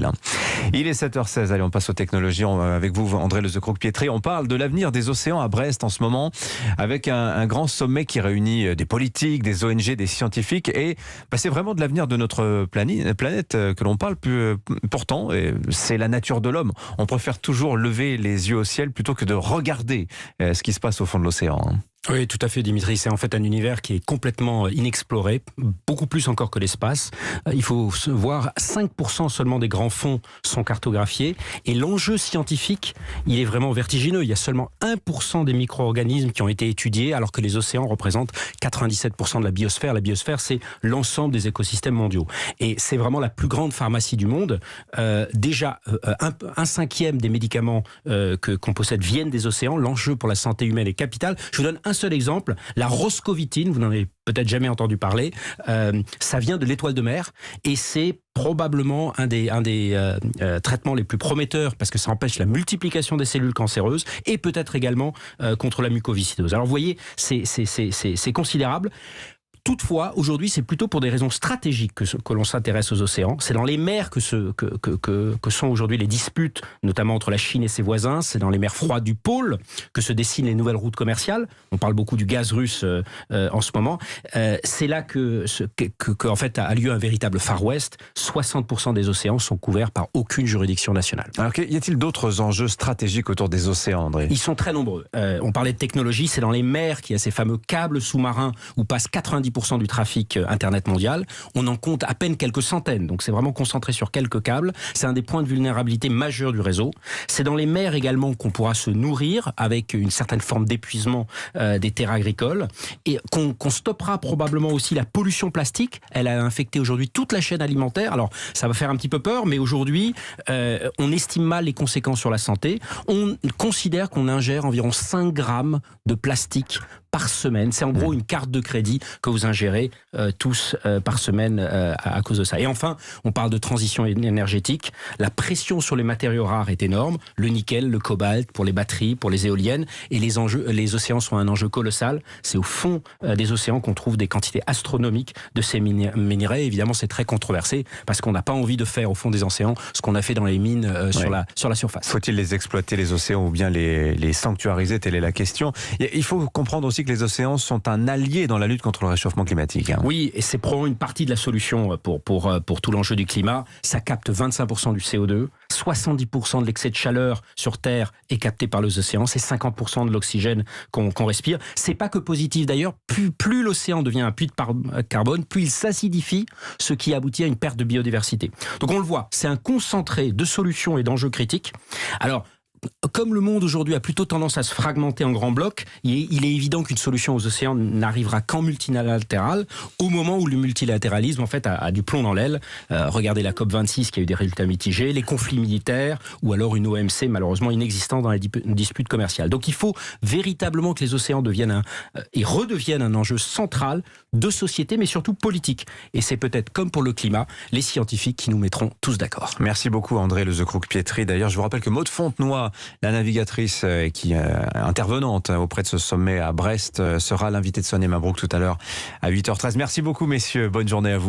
avril. Il est 7h16, allez, on passe aux technologies avec vous, André Lezecroc-Pietri. On parle de l'avenir des océans à Brest en ce moment, avec un grand sommet qui réunit des politiques, des ONG, des scientifiques, et c'est vraiment de l'avenir de notre planète que l'on parle. Pourtant, c'est la nature de l'homme. On préfère toujours lever les yeux au ciel plutôt que de regarder ce qui se passe au fond de l'océan. Oui, tout à fait, Dimitri. C'est en fait un univers qui est complètement inexploré, beaucoup plus encore que l'espace. Il faut voir 5% seulement des grands fonds sont cartographiés. Et l'enjeu scientifique, il est vraiment vertigineux. Il y a seulement 1% des micro-organismes qui ont été étudiés, alors que les océans représentent 97% de la biosphère. La biosphère, c'est l'ensemble des écosystèmes mondiaux. Et c'est vraiment la plus grande pharmacie du monde. Déjà, un cinquième des médicaments qu'on possède viennent des océans. L'enjeu pour la santé humaine est capital. Je vous donne un seul exemple, la roscovitine, vous n'en avez peut-être jamais entendu parler, ça vient de l'étoile de mer et c'est probablement un des traitements les plus prometteurs parce que ça empêche la multiplication des cellules cancéreuses et peut-être également contre la mucoviscidose. Alors vous voyez, c'est considérable. Toutefois, aujourd'hui, c'est plutôt pour des raisons stratégiques que l'on s'intéresse aux océans. C'est dans les mers que sont aujourd'hui les disputes, notamment entre la Chine et ses voisins. C'est dans les mers froides du pôle que se dessinent les nouvelles routes commerciales. On parle beaucoup du gaz russe en ce moment. C'est là que en fait, a lieu un véritable Far West. 60% des océans sont couverts par aucune juridiction nationale. Alors, y a-t-il d'autres enjeux stratégiques autour des océans, André ? Ils sont très nombreux. On parlait de technologie. C'est dans les mers qu'il y a ces fameux câbles sous-marins où passent 90% du trafic Internet mondial. On en compte à peine quelques centaines, donc c'est vraiment concentré sur quelques câbles. C'est un des points de vulnérabilité majeurs du réseau. C'est dans les mers également qu'on pourra se nourrir avec une certaine forme d'épuisement des terres agricoles et qu'on stoppera probablement aussi la pollution plastique. Elle a infecté aujourd'hui toute la chaîne alimentaire. Alors ça va faire un petit peu peur, mais aujourd'hui on estime mal les conséquences sur la santé. On considère qu'on ingère environ 5 grammes de plastique par semaine. C'est en gros une carte de crédit que vous ingérez tous par semaine à cause de ça. Et enfin, on parle de transition énergétique. La pression sur les matériaux rares est énorme. Le nickel, le cobalt pour les batteries, pour les éoliennes. Et les océans sont un enjeu colossal. C'est au fond des océans qu'on trouve des quantités astronomiques de ces minerais. Évidemment, c'est très controversé parce qu'on n'a pas envie de faire au fond des océans ce qu'on a fait dans les mines sur la surface. Faut-il les exploiter, les océans, ou bien les sanctuariser? Telle est la question. Il faut comprendre aussi que les océans sont un allié dans la lutte contre le réchauffement climatique. Oui, et c'est probablement une partie de la solution pour tout l'enjeu du climat. Ça capte 25% du CO2, 70% de l'excès de chaleur sur Terre est capté par les océans, c'est 50% de l'oxygène qu'on respire. C'est pas que positif d'ailleurs, plus l'océan devient un puits de carbone, plus il s'acidifie, ce qui aboutit à une perte de biodiversité. Donc on le voit, c'est un concentré de solutions et d'enjeux critiques. Alors, comme le monde aujourd'hui a plutôt tendance à se fragmenter en grands blocs, il est évident qu'une solution aux océans n'arrivera qu'en multilatéral, au moment où le multilatéralisme en fait a du plomb dans l'aile. Regardez la COP26 qui a eu des résultats mitigés, les conflits militaires, ou alors une OMC malheureusement inexistante dans les disputes commerciales. Donc il faut véritablement que les océans deviennent et redeviennent un enjeu central de société, mais surtout politique. Et c'est peut-être comme pour le climat, les scientifiques qui nous mettront tous d'accord. Merci beaucoup André Lezecroc-Pietri. D'ailleurs, je vous rappelle que Maud Fontenoy, la navigatrice qui est intervenante auprès de ce sommet à Brest, sera l'invitée de Sonia Mabrouk tout à l'heure à 8h13. Merci beaucoup messieurs, bonne journée à vous.